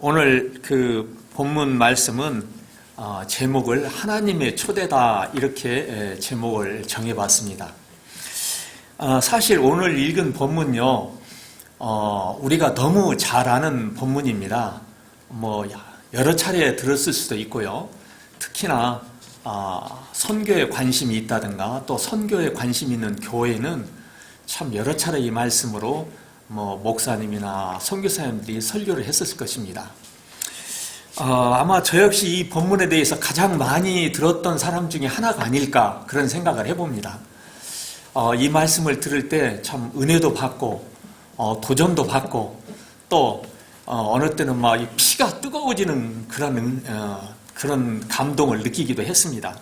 오늘 그 본문 말씀은 제목을 하나님의 초대다 이렇게 제목을 정해봤습니다. 사실 오늘 읽은 본문요, 우리가 너무 잘 아는 본문입니다. 여러 차례 들었을 수도 있고요. 특히나 선교에 관심이 있다든가 또 선교에 관심 있는 교회는 참 여러 차례 이 말씀으로 목사님이나 선교사님들이 설교를 했었을 것입니다. 아마 저 역시 이 본문에 대해서 가장 많이 들었던 사람 중에 하나가 아닐까 그런 생각을 해봅니다. 이 말씀을 들을 때 참 은혜도 받고 도전도 받고 또 어느 때는 막 피가 뜨거워지는 그런 감동을 느끼기도 했습니다.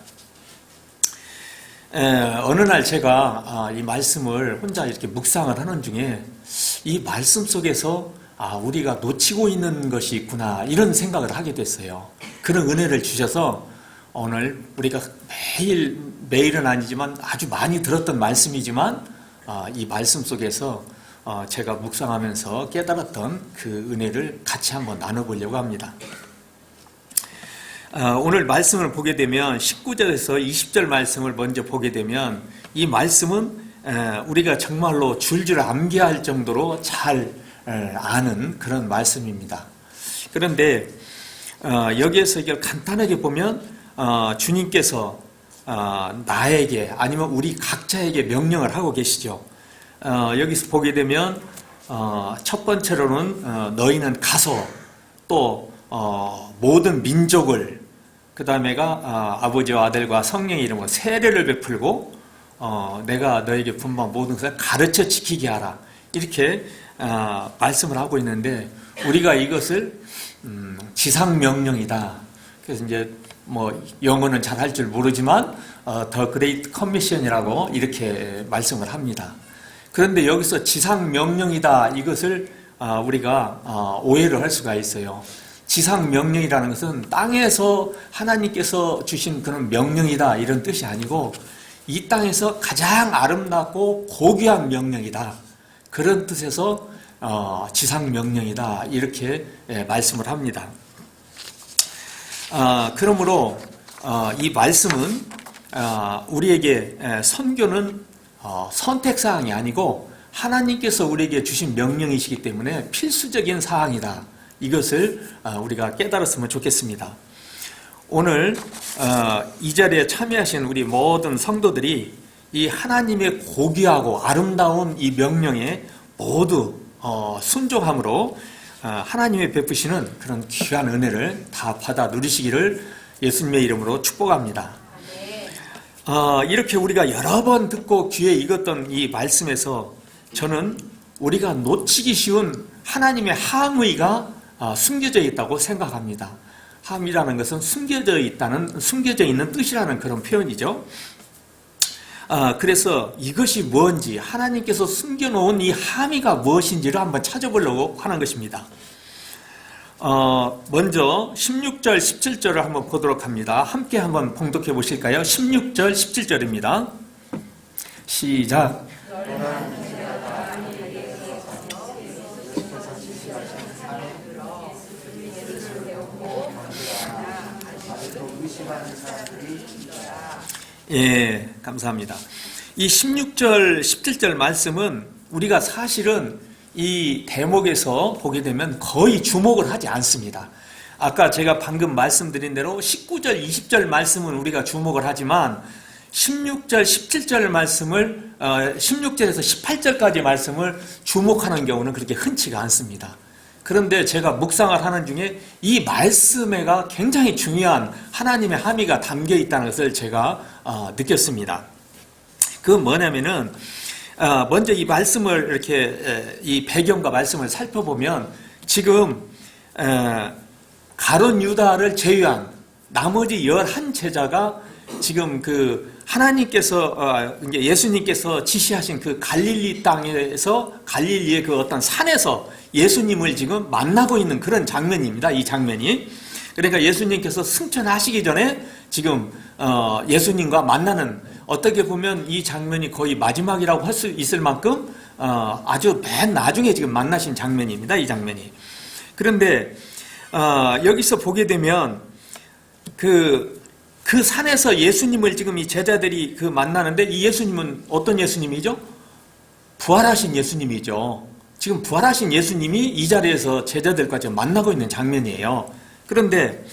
어느 날 제가 이 말씀을 혼자 이렇게 묵상을 하는 중에 이 말씀 속에서 우리가 놓치고 있는 것이 있구나 이런 생각을 하게 됐어요. 그런 은혜를 주셔서 오늘 우리가 매일은 아니지만 아주 많이 들었던 말씀이지만 이 말씀 속에서 제가 묵상하면서 깨달았던 그 은혜를 같이 한번 나눠보려고 합니다. 오늘 말씀을 보게 되면 19절에서 20절 말씀을 먼저 보게 되면 이 말씀은 우리가 정말로 줄줄 암기할 정도로 잘 아는 그런 말씀입니다. 그런데 여기에서 이걸 간단하게 보면 주님께서 나에게 아니면 우리 각자에게 명령을 하고 계시죠. 여기서 보게 되면 첫 번째로는 너희는 가서 또 모든 민족을 그 다음에가 아버지와 아들과 성령의 이름으로 세례를 베풀고 내가 너에게 분부한 모든 것을 가르쳐 지키게 하라 이렇게 말씀을 하고 있는데 우리가 이것을 지상명령이다. 그래서 이제 영어는 잘 할 줄 모르지만 더 그레이트 커미션이라고 이렇게 말씀을 합니다. 그런데 여기서 지상명령이다 이것을 우리가 오해를 할 수가 있어요. 지상명령이라는 것은 땅에서 하나님께서 주신 그런 명령이다 이런 뜻이 아니고 이 땅에서 가장 아름답고 고귀한 명령이다 그런 뜻에서 지상명령이다 이렇게 말씀을 합니다. 그러므로 이 말씀은 우리에게 선교는 선택사항이 아니고 하나님께서 우리에게 주신 명령이시기 때문에 필수적인 사항이다. 이것을 우리가 깨달았으면 좋겠습니다. 오늘 이 자리에 참여하신 우리 모든 성도들이 이 하나님의 고귀하고 아름다운 이 명령에 모두 순종함으로 하나님의 베푸시는 그런 귀한 은혜를 다 받아 누리시기를 예수님의 이름으로 축복합니다. 이렇게 우리가 여러 번 듣고 귀에 익었던 이 말씀에서 저는 우리가 놓치기 쉬운 하나님의 함의가 숨겨져 있다고 생각합니다. 함이라는 것은 숨겨져 있는 뜻이라는 그런 표현이죠. 그래서 이것이 뭔지 하나님께서 숨겨놓은 이 함의가 무엇인지를 한번 찾아보려고 하는 것입니다. 먼저 16절, 17절을 한번 보도록 합니다. 함께 한번 봉독해 보실까요? 16절, 17절입니다. 시작. 예, 감사합니다. 이 16절, 17절 말씀은 우리가 사실은 이 대목에서 보게 되면 거의 주목을 하지 않습니다. 아까 제가 방금 말씀드린 대로 19절, 20절 말씀은 우리가 주목을 하지만 16절, 17절 말씀을 16절에서 18절까지 말씀을 주목하는 경우는 그렇게 흔치가 않습니다. 그런데 제가 묵상을 하는 중에 이 말씀에가 굉장히 중요한 하나님의 함의가 담겨 있다는 것을 제가 느꼈습니다. 그건 뭐냐면은 먼저 이 말씀을 이렇게 이 배경과 말씀을 살펴보면 지금 가룟 유다를 제외한 나머지 11제자가 지금 그 하나님께서 이제 예수님께서 지시하신 그 갈릴리 땅에서 갈릴리의 그 어떤 산에서 예수님을 지금 만나고 있는 그런 장면입니다. 이 장면이. 그러니까 예수님께서 승천하시기 전에 지금 예수님과 만나는 어떻게 보면 이 장면이 거의 마지막이라고 할 수 있을 만큼 아주 맨 나중에 지금 만나신 장면입니다. 이 장면이. 그런데 여기서 보게 되면 그 산에서 예수님을 지금 이 제자들이 만나는데, 이 예수님은 어떤 예수님이죠? 부활하신 예수님이죠. 지금 부활하신 예수님이 이 자리에서 제자들과 지금 만나고 있는 장면이에요. 그런데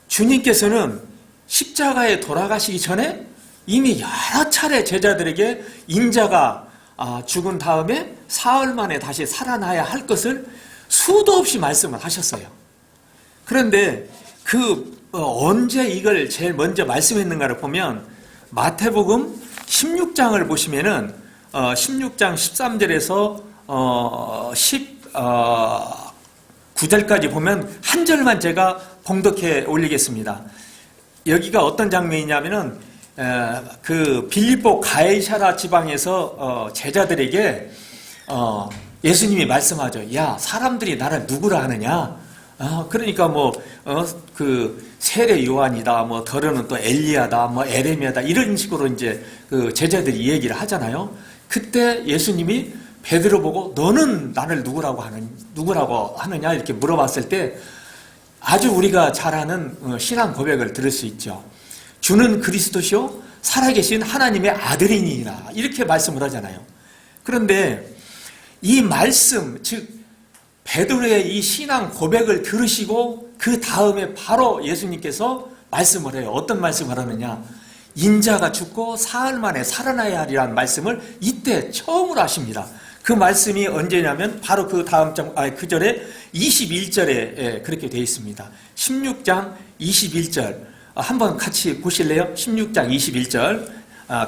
주님께서는 십자가에 돌아가시기 전에 이미 여러 차례 제자들에게 인자가 죽은 다음에 사흘 만에 다시 살아나야 할 것을 수도 없이 말씀을 하셨어요. 그런데 언제 이걸 제일 먼저 말씀했는가를 보면 마태복음 16장을 보시면은 16장 13절에서 19절까지 보면 한 절만 제가 봉독해 올리겠습니다. 여기가 어떤 장면이냐면은 빌립보 가이사랴 지방에서 제자들에게 예수님이 말씀하죠. 야, 사람들이 나를 누구라 하느냐? 그러니까 세례 요한이다, 더러는 또 엘리야다, 에레미야다, 이런 식으로 이제 제자들이 얘기를 하잖아요. 그때 예수님이 베드로 보고 너는 나를 누구라고 하느냐 이렇게 물어봤을 때 아주 우리가 잘 아는 신앙 고백을 들을 수 있죠. 주는 그리스도시요 살아계신 하나님의 아들이니라, 이렇게 말씀을 하잖아요. 그런데 이 말씀, 즉 베드로의 이 신앙 고백을 들으시고 그 다음에 바로 예수님께서 말씀을 해요. 어떤 말씀을 하느냐? 인자가 죽고 사흘 만에 살아나야 하리라는 말씀을 이때 처음으로 하십니다. 그 말씀이 언제냐면 바로 그 다음 그 절에 21절에 그렇게 되어 있습니다. 16장 21절 한번 같이 보실래요? 16장 21절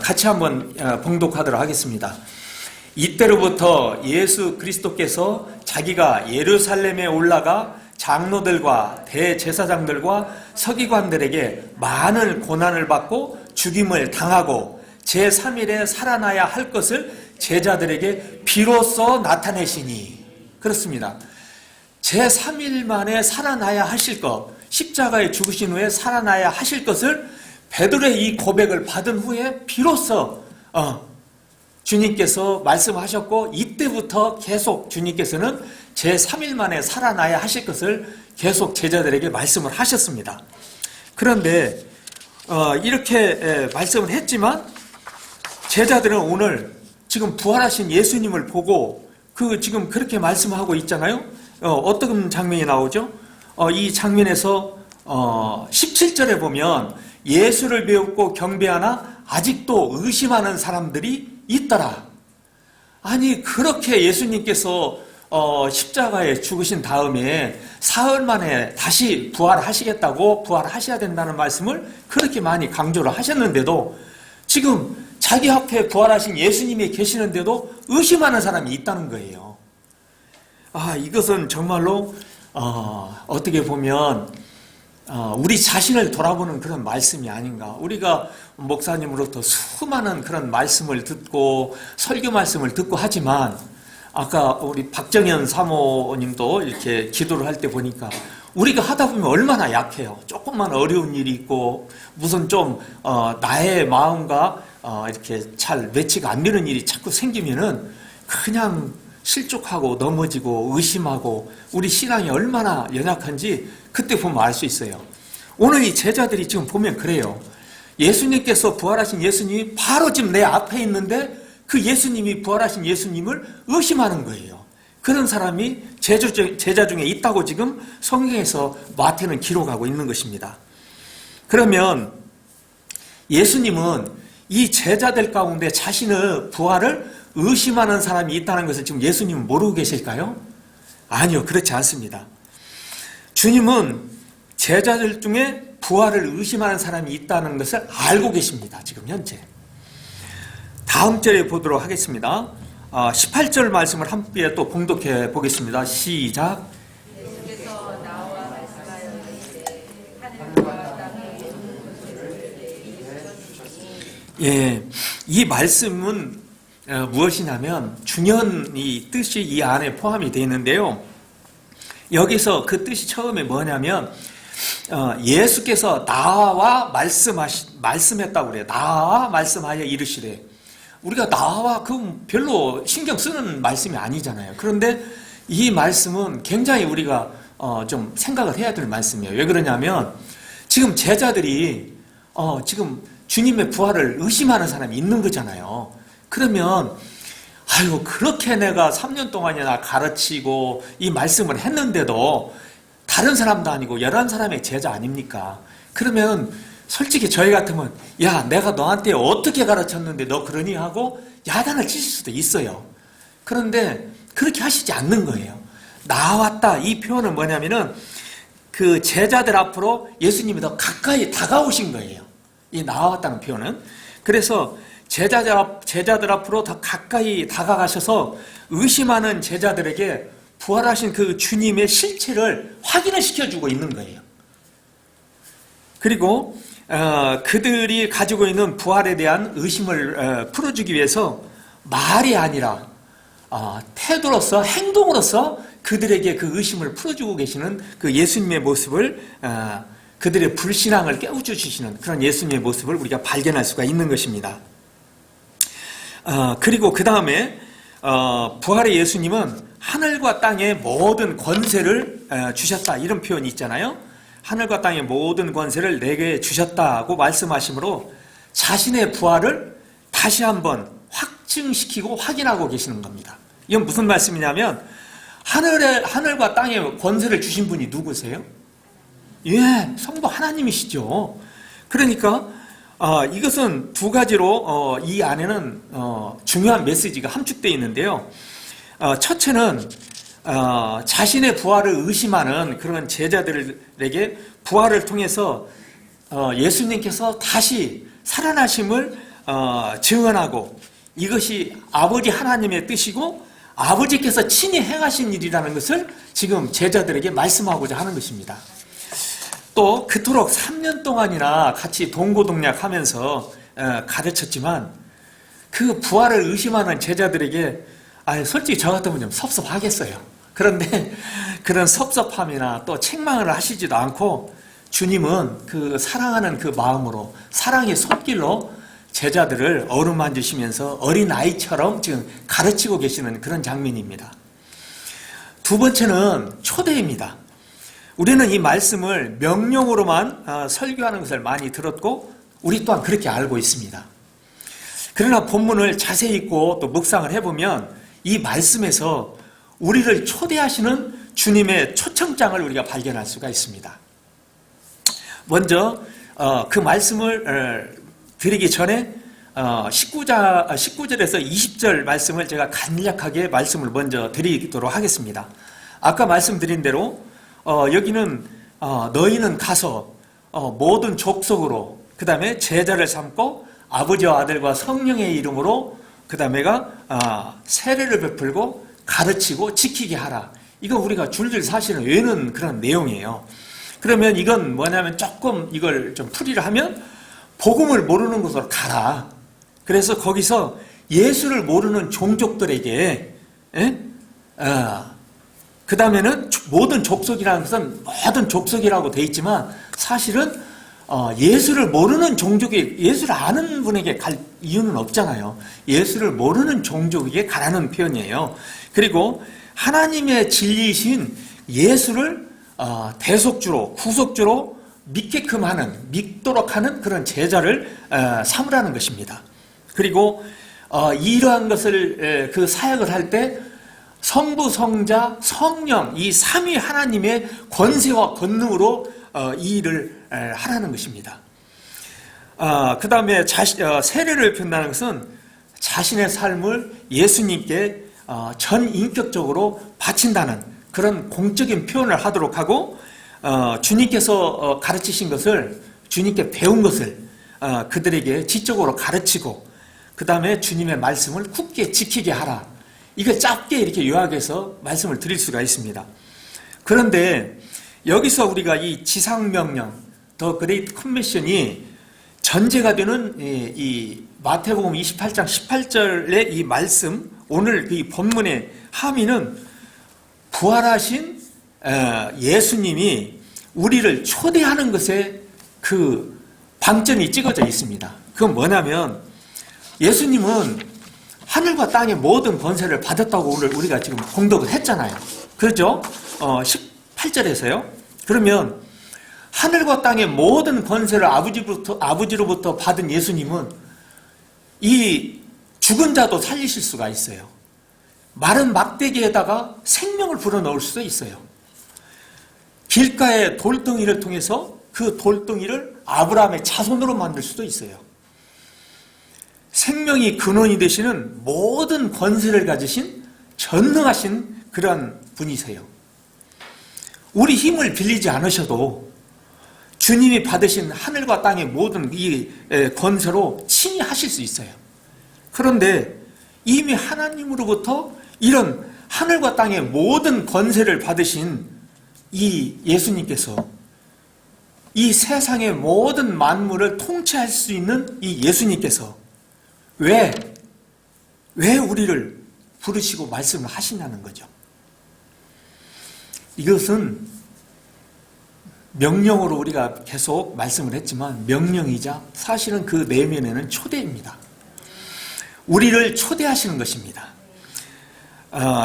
같이 한번 봉독하도록 하겠습니다. 이때로부터 예수 그리스도께서 자기가 예루살렘에 올라가 장로들과 대제사장들과 서기관들에게 많은 고난을 받고 죽임을 당하고 제3일에 살아나야 할 것을 제자들에게 비로소 나타내시니, 그렇습니다. 제3일 만에 살아나야 하실 것, 십자가에 죽으신 후에 살아나야 하실 것을 베드로의 이 고백을 받은 후에 비로소 주님께서 말씀하셨고, 이때부터 계속 주님께서는 제3일 만에 살아나야 하실 것을 계속 제자들에게 말씀을 하셨습니다. 그런데 이렇게 말씀을 했지만 제자들은 오늘 지금 부활하신 예수님을 보고 지금 그렇게 말씀하고 있잖아요. 어떤 장면이 나오죠? 이 장면에서 17절에 보면 예수를 배웠고 경배하나 아직도 의심하는 사람들이 있더라. 아니, 그렇게 예수님께서 십자가에 죽으신 다음에 사흘 만에 다시 부활하시겠다고, 부활하셔야 된다는 말씀을 그렇게 많이 강조를 하셨는데도 지금 자기 앞에 부활하신 예수님이 계시는데도 의심하는 사람이 있다는 거예요. 이것은 정말로 어떻게 보면 우리 자신을 돌아보는 그런 말씀이 아닌가. 우리가 목사님으로부터 수많은 그런 말씀을 듣고 설교 말씀을 듣고 하지만 아까 우리 박정현 사모님도 이렇게 기도를 할 때 보니까 우리가 하다 보면 얼마나 약해요. 조금만 어려운 일이 있고 무슨 좀 나의 마음과 이렇게 잘 매치가 안 되는 일이 자꾸 생기면은 그냥 실족하고 넘어지고 의심하고 우리 신앙이 얼마나 연약한지 그때 보면 알 수 있어요. 오늘 이 제자들이 지금 보면 그래요. 예수님께서 부활하신 예수님이 바로 지금 내 앞에 있는데 그 예수님이 부활하신 예수님을 의심하는 거예요. 그런 사람이 제자 중에 있다고 지금 성경에서 마태는 기록하고 있는 것입니다. 그러면 예수님은 이 제자들 가운데 자신의 부활을 의심하는 사람이 있다는 것을 지금 예수님은 모르고 계실까요? 아니요, 그렇지 않습니다. 주님은 제자들 중에 부활을 의심하는 사람이 있다는 것을 알고 계십니다. 지금 현재. 다음 절에 보도록 하겠습니다. 18절 말씀을 함께 또 봉독해 보겠습니다. 시작. 예수께서 나와 말씀하였는데 하늘과 땅에 있는 것을 예, 이 말씀은 무엇이냐면 중요한 뜻이 이 안에 포함이 되어 있는데요. 여기서 그 뜻이 처음에 뭐냐면 예수께서 나와 말씀했다고 그래요. 나와 말씀하여 이르시래. 우리가 나와 그 별로 신경 쓰는 말씀이 아니잖아요. 그런데 이 말씀은 굉장히 우리가 좀 생각을 해야 될 말씀이에요. 왜 그러냐면 지금 제자들이 지금 주님의 부활을 의심하는 사람이 있는 거잖아요. 그러면 아유, 그렇게 내가 3년 동안이나 가르치고 이 말씀을 했는데도 다른 사람도 아니고 11사람의 제자 아닙니까? 그러면 솔직히 저희 같으면 야, 내가 너한테 어떻게 가르쳤는데 너 그러니 하고 야단을 치실 수도 있어요. 그런데 그렇게 하시지 않는 거예요. 나왔다, 이 표현은 뭐냐면은 그 제자들 앞으로 예수님이 더 가까이 다가오신 거예요. 이 나왔다는 표현은. 그래서 제자들 앞으로 더 가까이 다가가셔서 의심하는 제자들에게 부활하신 그 주님의 실체를 확인을 시켜주고 있는 거예요. 그리고 그들이 가지고 있는 부활에 대한 의심을 풀어주기 위해서 말이 아니라 태도로서, 행동으로서 그들에게 그 의심을 풀어주고 계시는 그 예수님의 모습을, 그들의 불신앙을 깨우쳐주시는 그런 예수님의 모습을 우리가 발견할 수가 있는 것입니다. 그리고 그 다음에 부활의 예수님은 하늘과 땅의 모든 권세를 주셨다, 이런 표현이 있잖아요. 하늘과 땅의 모든 권세를 내게 주셨다고 말씀하시므로 자신의 부활을 다시 한번 확증시키고 확인하고 계시는 겁니다. 이건 무슨 말씀이냐면 하늘과 땅의 권세를 주신 분이 누구세요? 예, 성부 하나님이시죠. 그러니까 이것은 두 가지로 이 안에는 중요한 메시지가 함축되어 있는데요. 첫째는 자신의 부활을 의심하는 그런 제자들에게 부활을 통해서 예수님께서 다시 살아나심을 증언하고 이것이 아버지 하나님의 뜻이고 아버지께서 친히 행하신 일이라는 것을 지금 제자들에게 말씀하고자 하는 것입니다. 또 그토록 3년 동안이나 같이 동고동락하면서 가르쳤지만 그 부활을 의심하는 제자들에게 솔직히 저 같으면 좀 섭섭하겠어요. 그런데 그런 섭섭함이나 또 책망을 하시지도 않고 주님은 그 사랑하는 그 마음으로 사랑의 손길로 제자들을 어루만지시면서 어린아이처럼 지금 가르치고 계시는 그런 장면입니다. 두 번째는 초대입니다. 우리는 이 말씀을 명령으로만 설교하는 것을 많이 들었고 우리 또한 그렇게 알고 있습니다. 그러나 본문을 자세히 읽고 또 묵상을 해보면 이 말씀에서 우리를 초대하시는 주님의 초청장을 우리가 발견할 수가 있습니다. 먼저 그 말씀을 드리기 전에 19절에서 20절 말씀을 제가 간략하게 말씀을 먼저 드리도록 하겠습니다. 아까 말씀드린 대로 여기는 너희는 가서 모든 족속으로 그 다음에 제자를 삼고 아버지와 아들과 성령의 이름으로 그 다음에가 세례를 베풀고 가르치고 지키게 하라. 이거 우리가 줄줄 사실은 외우는 그런 내용이에요. 그러면 이건 뭐냐면 조금 이걸 좀 풀이를 하면 복음을 모르는 곳으로 가라. 그래서 거기서 예수를 모르는 종족들에게 그 다음에는 모든 족속이라는 것은 모든 족속이라고 돼 있지만 사실은 예수를 모르는 종족이 예수를 아는 분에게 갈 이유는 없잖아요. 예수를 모르는 종족에게 가라는 표현이에요. 그리고 하나님의 진리이신 예수를 대속주로 구속주로 믿도록 하는 그런 제자를 삼으라는 것입니다. 그리고 이러한 것을 그 사역을 할 때 성부, 성자, 성령 이 삼위 하나님의 권세와 권능으로 이 일을 하라는 것입니다. 그 다음에 세례를 베푼다는 것은 자신의 삶을 예수님께 전인격적으로 바친다는 그런 공적인 표현을 하도록 하고 주님께서 가르치신 것을 주님께 배운 것을 그들에게 지적으로 가르치고 그 다음에 주님의 말씀을 굳게 지키게 하라. 이걸 짧게 이렇게 요약해서 말씀을 드릴 수가 있습니다. 그런데 여기서 우리가 이 지상명령, 더 그레이트 커미션이 전제가 되는 이 마태복음 28장 18절의 이 말씀, 오늘 이 본문의 함의는 부활하신 예수님이 우리를 초대하는 것에 그 방점이 찍어져 있습니다. 그건 뭐냐면 예수님은 하늘과 땅의 모든 권세를 받았다고 오늘 우리가 지금 공독을 했잖아요. 그렇죠? 18절에서요. 그러면 하늘과 땅의 모든 권세를 아버지로부터 받은 예수님은 이 죽은 자도 살리실 수가 있어요. 마른 막대기에다가 생명을 불어넣을 수도 있어요. 길가의 돌덩이를 통해서 그 돌덩이를 아브라함의 자손으로 만들 수도 있어요. 생명이 근원이 되시는 모든 권세를 가지신 전능하신 그런 분이세요. 우리 힘을 빌리지 않으셔도 주님이 받으신 하늘과 땅의 모든 이 권세로 친히 하실 수 있어요. 그런데 이미 하나님으로부터 이런 하늘과 땅의 모든 권세를 받으신 이 예수님께서 이 세상의 모든 만물을 통치할 수 있는 이 예수님께서 왜 우리를 부르시고 말씀을 하시냐는 거죠. 이것은 명령으로 우리가 계속 말씀을 했지만 명령이자 사실은 그 내면에는 초대입니다. 우리를 초대하시는 것입니다.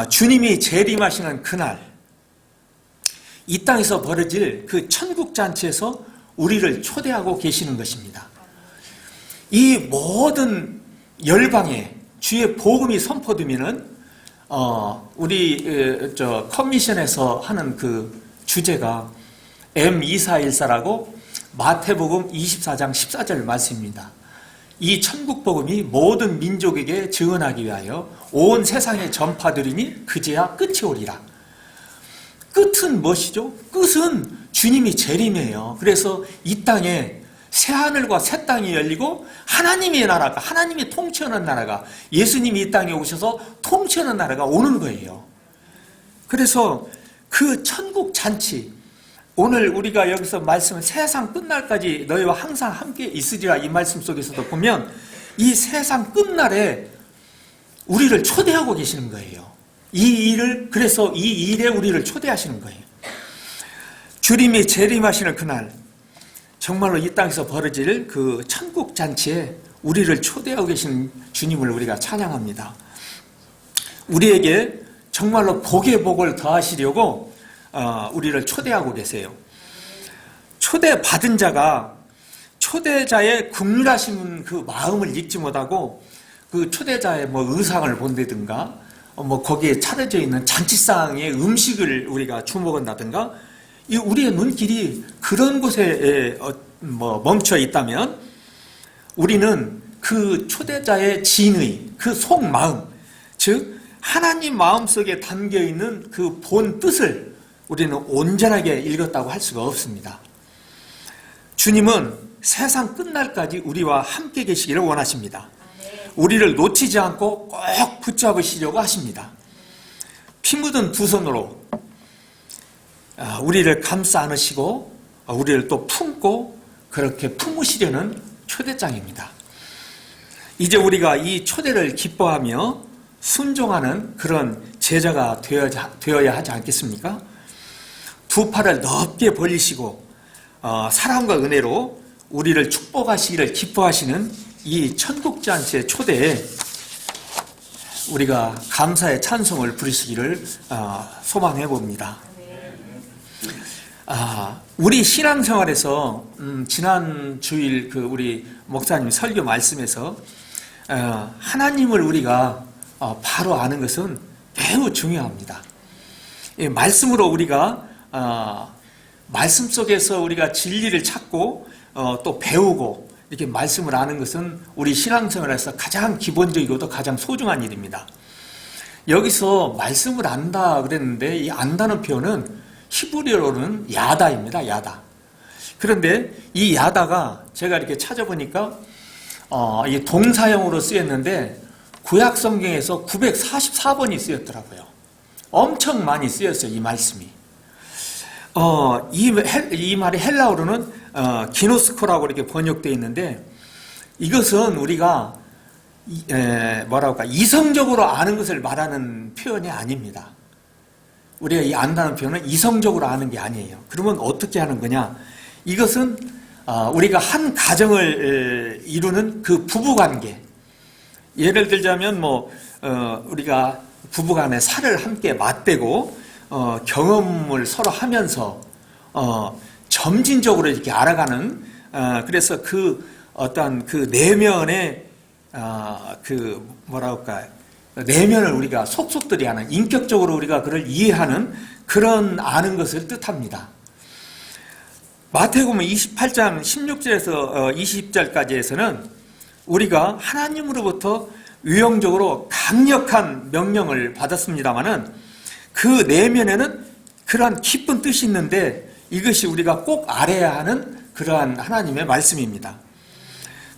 주님이 재림하시는 그날 이 땅에서 벌어질 그 천국잔치에서 우리를 초대하고 계시는 것입니다. 이 모든 열방에 주의 복음이 선포되면은 우리 커미션에서 하는 그 주제가 M2414라고 마태복음 24장 14절 말씀입니다. 이 천국복음이 모든 민족에게 증언하기 위하여 온 세상에 전파되리니 그제야 끝이 오리라. 끝은 무엇이죠? 끝은 주님이 재림이에요. 그래서 이 땅에 새하늘과 새 땅이 열리고 하나님의 나라가, 하나님이 통치하는 나라가, 예수님이 이 땅에 오셔서 통치하는 나라가 오는 거예요. 그래서 그 천국 잔치, 오늘 우리가 여기서 말씀은 세상 끝날까지 너희와 항상 함께 있으리라 이 말씀 속에서도 보면 이 세상 끝날에 우리를 초대하고 계시는 거예요. 그래서 이 일에 우리를 초대하시는 거예요. 주님이 재림하시는 그날, 정말로 이 땅에서 벌어질 그 천국 잔치에 우리를 초대하고 계신 주님을 우리가 찬양합니다. 우리에게 정말로 복의 복을 더하시려고 우리를 초대하고 계세요. 초대받은 자가 초대자의 긍휼하신 그 마음을 읽지 못하고 그 초대자의 의상을 본다든가 거기에 차려져 있는 잔치상의 음식을 우리가 주목한다든가 우리의 눈길이 그런 곳에 멈춰 있다면 우리는 그 초대자의 진의, 그 속마음, 즉 하나님 마음속에 담겨있는 그 본 뜻을 우리는 온전하게 읽었다고 할 수가 없습니다. 주님은 세상 끝날까지 우리와 함께 계시기를 원하십니다. 우리를 놓치지 않고 꼭 붙잡으시려고 하십니다. 피 묻은 두 손으로 우리를 감싸 안으시고 우리를 또 품고 그렇게 품으시려는 초대장입니다. 이제 우리가 이 초대를 기뻐하며 순종하는 그런 제자가 되어야 하지 않겠습니까? 두 팔을 넓게 벌리시고 사랑과 은혜로 우리를 축복하시기를 기뻐하시는 이 천국잔치의 초대에 우리가 감사의 찬송을 부르시기를 소망해 봅니다. 우리 신앙생활에서 지난 주일 그 우리 목사님 설교 말씀에서 하나님을 우리가 바로 아는 것은 매우 중요합니다. 말씀으로 우리가 말씀 속에서 우리가 진리를 찾고 또 배우고 이렇게 말씀을 아는 것은 우리 신앙생활에서 가장 기본적이고도 가장 소중한 일입니다. 여기서 말씀을 안다 그랬는데 이 안다는 표현은 히브리어로는 야다입니다. 야다. 그런데 이 야다가 제가 이렇게 찾아보니까 이 동사형으로 쓰였는데 구약 성경에서 944번이 쓰였더라고요. 엄청 많이 쓰였어요. 이 말씀이. 이 말이 헬라어로는 기노스코라고 이렇게 번역되어 있는데 이것은 우리가 이성적으로 아는 것을 말하는 표현이 아닙니다. 우리가 이 안다는 표현은 이성적으로 아는 게 아니에요. 그러면 어떻게 하는 거냐? 이것은 우리가 한 가정을 이루는 그 부부관계, 예를 들자면 우리가 부부간에 살을 함께 맞대고 경험을 서로 하면서 점진적으로 이렇게 알아가는 그래서 그 어떤 그 내면의 내면을 우리가 속속들이 하는 인격적으로 우리가 그를 이해하는 그런 아는 것을 뜻합니다. 마태복음 28장 16절에서 20절까지에서는 우리가 하나님으로부터 유형적으로 강력한 명령을 받았습니다마는 그 내면에는 그러한 깊은 뜻이 있는데 이것이 우리가 꼭 알아야 하는 그러한 하나님의 말씀입니다.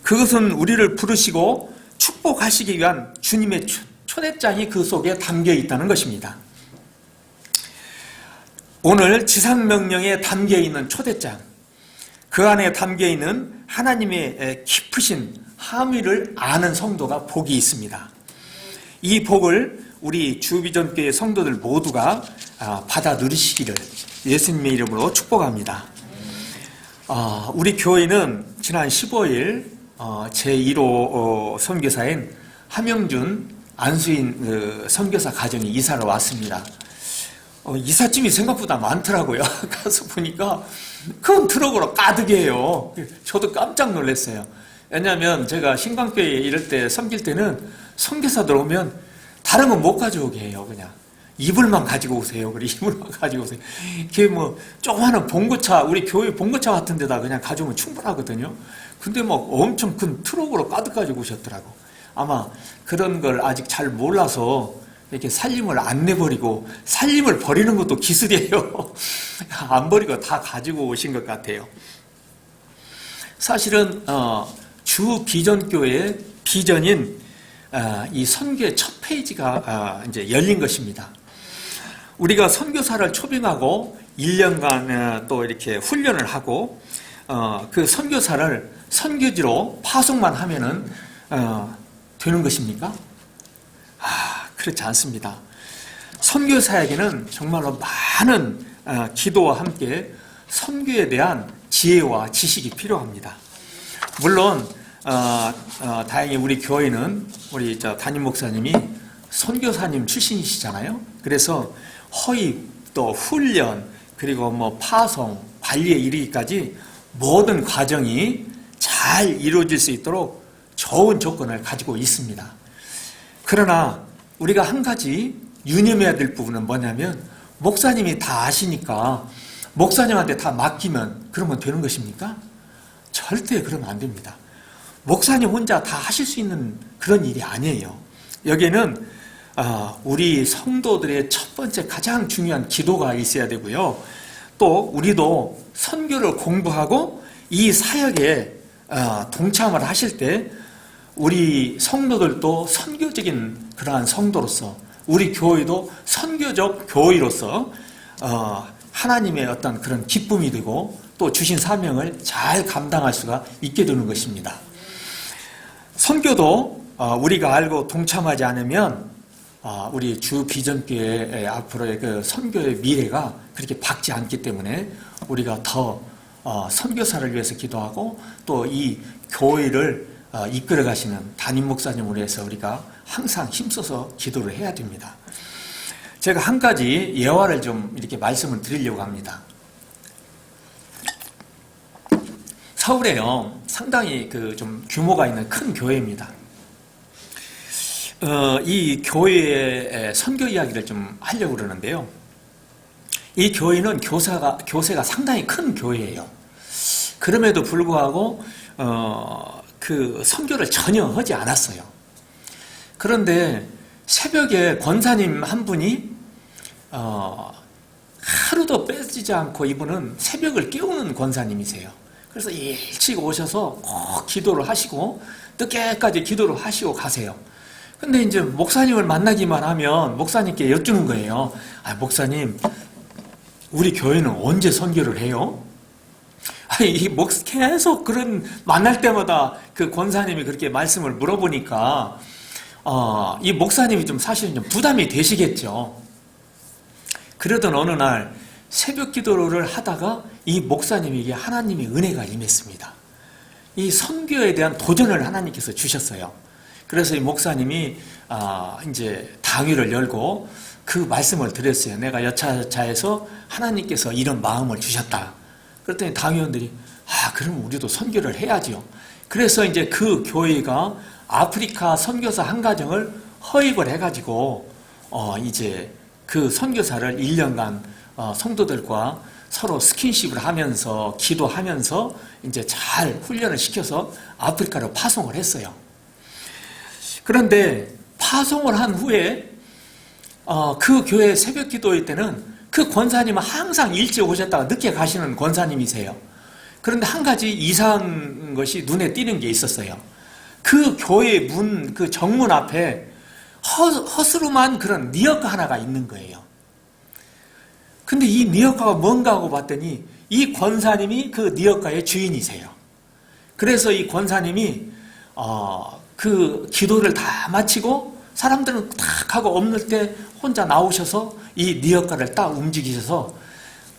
그것은 우리를 부르시고 축복하시기 위한 주님의 초대장이 그 속에 담겨 있다는 것입니다. 오늘 지상명령에 담겨 있는 초대장, 그 안에 담겨 있는 하나님의 깊으신 함의를 아는 성도가 복이 있습니다. 이 복을 우리 주비전교회 성도들 모두가 받아 누리시기를 예수님의 이름으로 축복합니다. 우리 교회는 지난 15일 제1호 선교사인 함영준 안수인 선교사 가정에 이사를 왔습니다. 이삿짐이 생각보다 많더라고요. 가서 보니까 큰 트럭으로 가득해요. 저도 깜짝 놀랐어요. 왜냐하면 제가 신광교회에 이럴 때 섬길 때는 선교사들 오면 다른 건 못 가져오게 해요. 그냥 이불만 가지고 오세요. 그래 이불만 가지고 오세요. 이게 조그마한 봉고차, 우리 교회 봉고차 같은 데다 그냥 가져오면 충분하거든요. 근데 엄청 큰 트럭으로 가득 가지고 오셨더라고. 아마 그런 걸 아직 잘 몰라서 이렇게 살림을 안 내버리고, 살림을 버리는 것도 기술이에요. 안 버리고 다 가지고 오신 것 같아요. 사실은 주 비전교회의 비전인 이 선교의 첫 페이지가 이제 열린 것입니다. 우리가 선교사를 초빙하고 1년간 또 이렇게 훈련을 하고 그 선교사를 선교지로 파송만 하면은 되는 것입니까? 그렇지 않습니다. 선교사에게는 정말로 많은 기도와 함께 선교에 대한 지혜와 지식이 필요합니다. 물론 다행히 우리 교회는 우리 담임 목사님이 선교사님 출신이시잖아요. 그래서 허입, 또 훈련, 그리고 파송, 관리에 이르기까지 모든 과정이 잘 이루어질 수 있도록 좋은 조건을 가지고 있습니다. 그러나 우리가 한 가지 유념해야 될 부분은 뭐냐면, 목사님이 다 아시니까 목사님한테 다 맡기면 그러면 되는 것입니까? 절대 그러면 안 됩니다. 목사님 혼자 다 하실 수 있는 그런 일이 아니에요. 여기에는 우리 성도들의 첫 번째 가장 중요한 기도가 있어야 되고요. 또 우리도 선교를 공부하고 이 사역에 동참을 하실 때 우리 성도들도 선교적인 그러한 성도로서, 우리 교회도 선교적 교회로서 하나님의 어떤 그런 기쁨이 되고 또 주신 사명을 잘 감당할 수가 있게 되는 것입니다. 선교도 우리가 알고 동참하지 않으면 우리 주 비전교회 앞으로의 그 선교의 미래가 그렇게 밝지 않기 때문에 우리가 더 선교사를 위해서 기도하고 또 이 교회를 이끌어 가시는 담임 목사님을 위해서 우리가 항상 힘써서 기도를 해야 됩니다. 제가 한 가지 예화를 좀 이렇게 말씀을 드리려고 합니다. 서울에요, 상당히 좀 규모가 있는 큰 교회입니다. 이 교회의 선교 이야기를 좀 하려고 그러는데요. 이 교회는 교세가 상당히 큰 교회예요. 그럼에도 불구하고 그 선교를 전혀 하지 않았어요. 그런데 새벽에 권사님 한 분이 하루도 빼지지 않고, 이분은 새벽을 깨우는 권사님이세요. 그래서 일찍 오셔서 꼭 기도를 하시고 늦게까지 기도를 하시고 가세요. 근데 이제 목사님을 만나기만 하면 목사님께 여쭈는 거예요. 목사님, 우리 교회는 언제 선교를 해요? 계속 그런 만날 때마다 그 권사님이 그렇게 말씀을 물어보니까 이 목사님이 좀 사실은 좀 부담이 되시겠죠. 그러던 어느 날 새벽 기도를 하다가 이 목사님에게 하나님의 은혜가 임했습니다. 이 선교에 대한 도전을 하나님께서 주셨어요. 그래서 이 목사님이 이제 당회를 열고 그 말씀을 드렸어요. 내가 여차저차해서 하나님께서 이런 마음을 주셨다. 그랬더니 당회원들이 그럼 우리도 선교를 해야지요. 그래서 이제 그 교회가 아프리카 선교사 한 가정을 허입을 해가지고 이제 그 선교사를 1년간 성도들과 서로 스킨십을 하면서 기도하면서 이제 잘 훈련을 시켜서 아프리카로 파송을 했어요. 그런데 파송을 한 후에 그 교회 새벽 기도회 때는 그 권사님은 항상 일찍 오셨다가 늦게 가시는 권사님이세요. 그런데 한 가지 이상한 것이 눈에 띄는 게 있었어요. 그 교회 문, 그 정문 앞에 허스름한 그런 니역가 하나가 있는 거예요. 근데 이 니역가가 뭔가 하고 봤더니 이 권사님이 그 니역가의 주인이세요. 그래서 이 권사님이 그 기도를 다 마치고 사람들은 딱 하고 없는 때 혼자 나오셔서 이 니역가를 딱 움직이셔서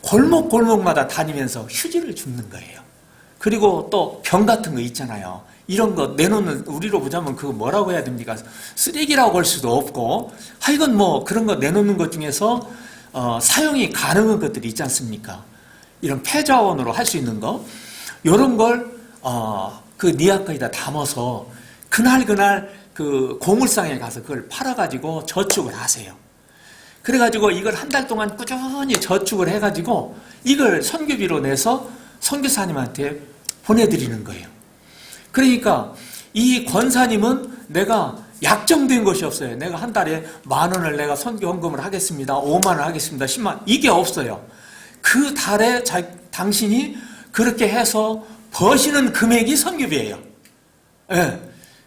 골목골목마다 다니면서 휴지를 줍는 거예요. 그리고 또 병 같은 거 있잖아요. 이런 거 내놓는, 우리로 보자면 그거 뭐라고 해야 됩니까? 쓰레기라고 할 수도 없고 하여간 뭐 그런 거 내놓는 것 중에서 사용이 가능한 것들이 있지 않습니까? 이런 폐자원으로 할 수 있는 거 이런 걸 그 니역가에다 담아서 그날 그 고물상에 가서 그걸 팔아가지고 저축을 하세요. 그래가지고 이걸 한 달 동안 꾸준히 저축을 해가지고 이걸 선교비로 내서 선교사님한테 보내드리는 거예요. 그러니까 이 권사님은 내가 약정된 것이 없어요. 내가 한 달에 10,000원을 내가 선교 헌금을 하겠습니다. 50,000원 하겠습니다. 100,000원. 이게 없어요. 그 달에 당신이 그렇게 해서 버시는 금액이 선교비예요. 예.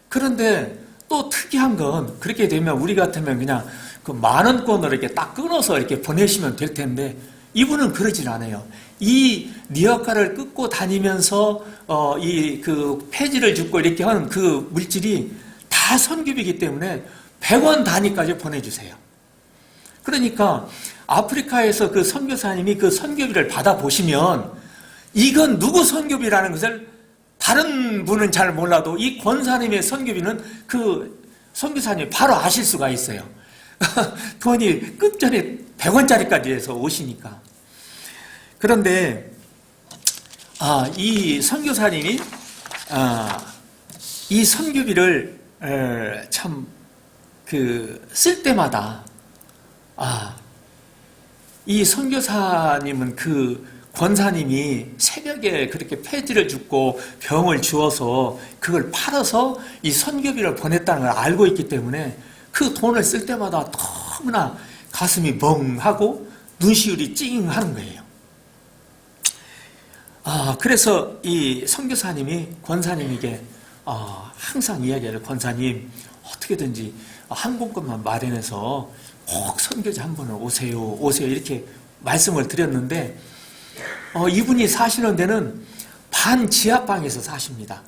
그런데 또 특이한 건 그렇게 되면 우리 같으면 그냥 그 10,000원권으로 이렇게 딱 끊어서 이렇게 보내시면 될 텐데 이분은 그러질 않아요. 이 니역가를 끊고 다니면서 이 그 폐지를 줍고 이렇게 하는 그 물질이 다 선교비이기 때문에 100원 단위까지 보내주세요. 그러니까 아프리카에서 그 선교사님이 그 선교비를 받아보시면 이건 누구 선교비라는 것을 다른 분은 잘 몰라도 이 권사님의 선교비는 그 선교사님이 바로 아실 수가 있어요. 돈이 끝전에 100원짜리까지 해서 오시니까. 그런데 이 선교사님이 이 선교비를 참 쓸 때마다 이 선교사님은 그 권사님이 새벽에 그렇게 폐지를 줍고 병을 주어서 그걸 팔아서 이 선교비를 보냈다는 걸 알고 있기 때문에 그 돈을 쓸 때마다 너무나 가슴이 멍하고 눈시울이 찡 하는 거예요. 그래서 이 선교사님이 권사님에게 항상 이야기해요. 권사님, 어떻게든지 항공권만 마련해서 꼭 선교지 한 번은 오세요 이렇게 말씀을 드렸는데 이분이 사시는 데는 반 지하방에서 사십니다.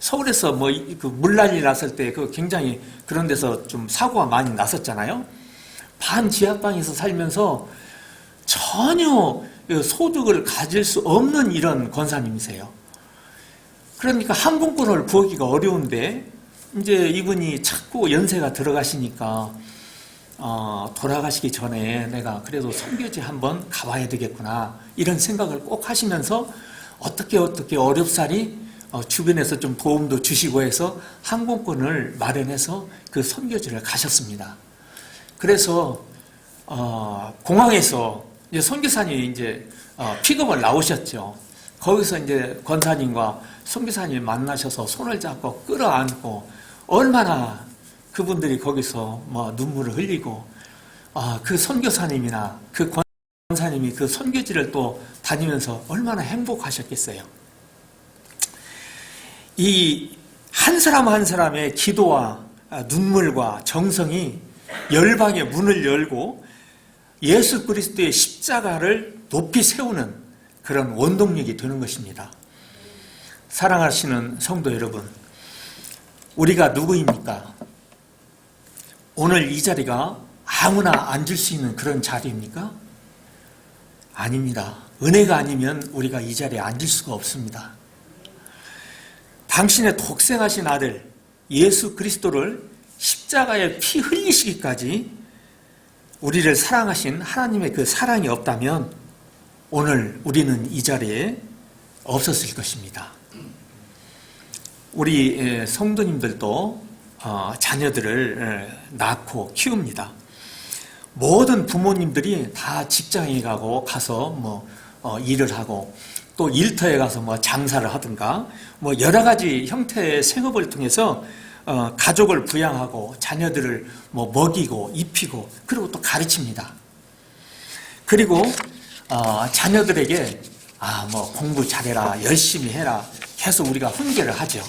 서울에서 뭐 그 물난리 났을 때 그 굉장히 그런 데서 좀 사고가 많이 났었잖아요. 반 지하방에서 살면서 전혀 소득을 가질 수 없는 이런 권사님이세요. 그러니까 항공권을 구하기가 어려운데 이제 이분이 자꾸 연세가 들어가시니까 돌아가시기 전에 내가 그래도 선교지 한번 가봐야 되겠구나 이런 생각을 꼭 하시면서 어떻게 어렵사리 주변에서 좀 도움도 주시고 해서 항공권을 마련해서 그 선교지를 가셨습니다. 그래서 공항에서 이제 선교사님이 이제 픽업을 나오셨죠. 거기서 이제 권사님과 선교사님이 만나셔서 손을 잡고 끌어안고 얼마나 그분들이 거기서 뭐 눈물을 흘리고 그 선교사님이나 그 권사님이 그 선교지를 또 다니면서 얼마나 행복하셨겠어요. 이 한 사람 한 사람의 기도와 눈물과 정성이 열방의 문을 열고 예수 그리스도의 십자가를 높이 세우는 그런 원동력이 되는 것입니다. 사랑하시는 성도 여러분, 우리가 누구입니까? 오늘 이 자리가 아무나 앉을 수 있는 그런 자리입니까? 아닙니다. 은혜가 아니면 우리가 이 자리에 앉을 수가 없습니다. 당신의 독생하신 아들 예수 그리스도를 십자가에 피 흘리시기까지 우리를 사랑하신 하나님의 그 사랑이 없다면 오늘 우리는 이 자리에 없었을 것입니다. 우리 성도님들도 자녀들을 낳고 키웁니다. 모든 부모님들이 다 직장에 가서 일을 하고 또 일터에 가서 장사를 하든가 여러 가지 형태의 생업을 통해서 가족을 부양하고 자녀들을 먹이고 입히고 그리고 또 가르칩니다. 그리고 자녀들에게 공부 잘해라, 열심히 해라 계속 우리가 훈계를 하죠.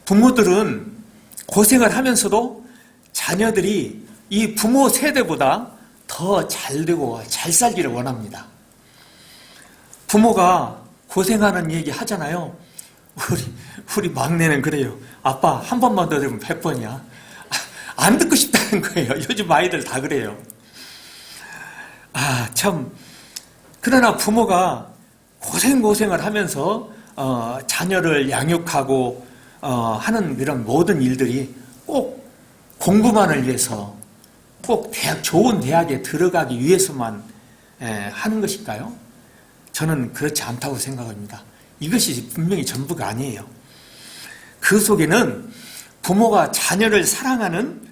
부모들은 고생을 하면서도 자녀들이 이 부모 세대보다 더 잘되고 잘 살기를 원합니다. 부모가 고생하는 얘기 하잖아요. 우리 막내는 그래요. 아빠 한 번만 더 들으면 100번이야. 안 듣고 싶다는 거예요. 요즘 아이들 다 그래요. 참. 그러나 부모가 고생을 하면서 자녀를 양육하고 하는 이런 모든 일들이 꼭 공부만을 위해서 꼭 좋은 대학에 들어가기 위해서만 하는 것일까요? 저는 그렇지 않다고 생각합니다. 이것이 분명히 전부가 아니에요. 그 속에는 부모가 자녀를 사랑하는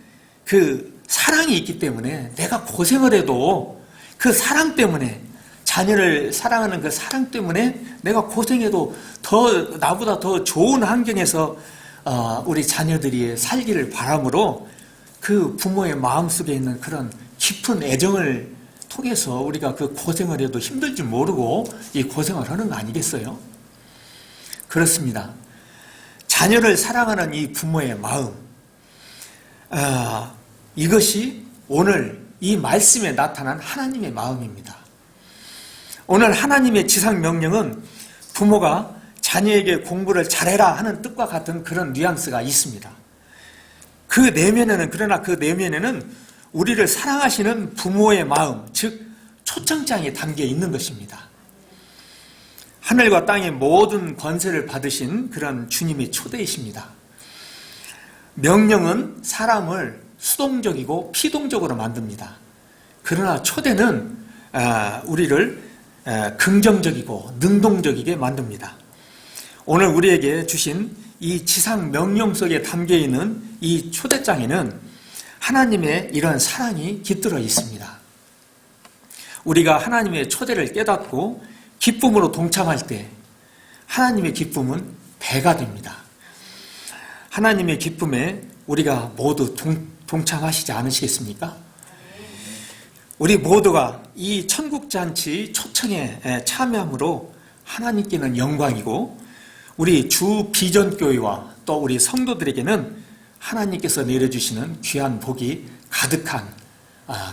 그 사랑이 있기 때문에 내가 고생을 해도 그 사랑 때문에 자녀를 사랑하는 그 사랑 때문에 내가 고생해도 나보다 더 좋은 환경에서 우리 자녀들이 살기를 바라므로 그 부모의 마음속에 있는 그런 깊은 애정을 통해서 우리가 그 고생을 해도 힘들 줄 모르고 이 고생을 하는 거 아니겠어요? 그렇습니다. 자녀를 사랑하는 이 부모의 마음, 이것이 오늘 이 말씀에 나타난 하나님의 마음입니다. 오늘 하나님의 지상 명령은 부모가 자녀에게 공부를 잘해라 하는 뜻과 같은 그런 뉘앙스가 있습니다. 그러나 그 내면에는 우리를 사랑하시는 부모의 마음, 즉 초청장이 담겨 있는 것입니다. 하늘과 땅의 모든 권세를 받으신 그런 주님의 초대이십니다. 명령은 사람을 수동적이고 피동적으로 만듭니다. 그러나 초대는 우리를 긍정적이고 능동적이게 만듭니다. 오늘 우리에게 주신 이 지상 명령 속에 담겨있는 이 초대장에는 하나님의 이런 사랑이 깃들어 있습니다. 우리가 하나님의 초대를 깨닫고 기쁨으로 동참할 때 하나님의 기쁨은 배가 됩니다. 하나님의 기쁨에 우리가 모두 동참하시지 않으시겠습니까? 우리 모두가 이 천국잔치 초청에 참여함으로 하나님께는 영광이고 우리 주 비전교회와 또 우리 성도들에게는 하나님께서 내려주시는 귀한 복이 가득한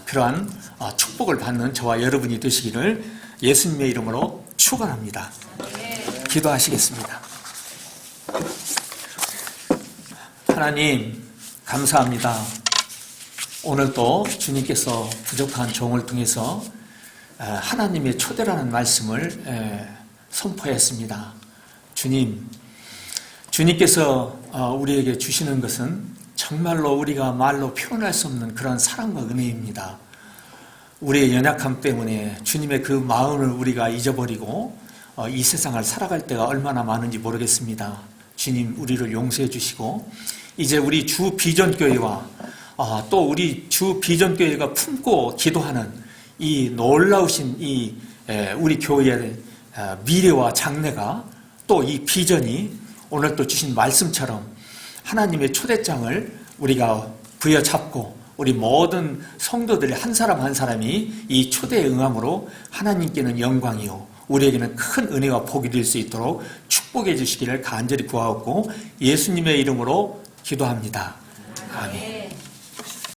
그러한 축복을 받는 저와 여러분이 되시기를 예수님의 이름으로 축원합니다. 기도하시겠습니다. 하나님 감사합니다. 오늘도 주님께서 부족한 종을 통해서 하나님의 초대라는 말씀을 선포했습니다. 주님께서 우리에게 주시는 것은 정말로 우리가 말로 표현할 수 없는 그런 사랑과 은혜입니다. 우리의 연약함 때문에 주님의 그 마음을 우리가 잊어버리고 이 세상을 살아갈 때가 얼마나 많은지 모르겠습니다. 주님 우리를 용서해 주시고 이제 우리 주 비전교회와 또 우리 주 비전교회가 품고 기도하는 이 놀라우신 우리 교회의 미래와 장래가 또 이 비전이 오늘 또 주신 말씀처럼 하나님의 초대장을 우리가 부여잡고 우리 모든 성도들 한 사람 한 사람이 이 초대에 응함으로 하나님께는 영광이요 우리에게는 큰 은혜와 복이 될 수 있도록 축복해 주시기를 간절히 구하옵고 예수님의 이름으로 기도합니다. 아멘.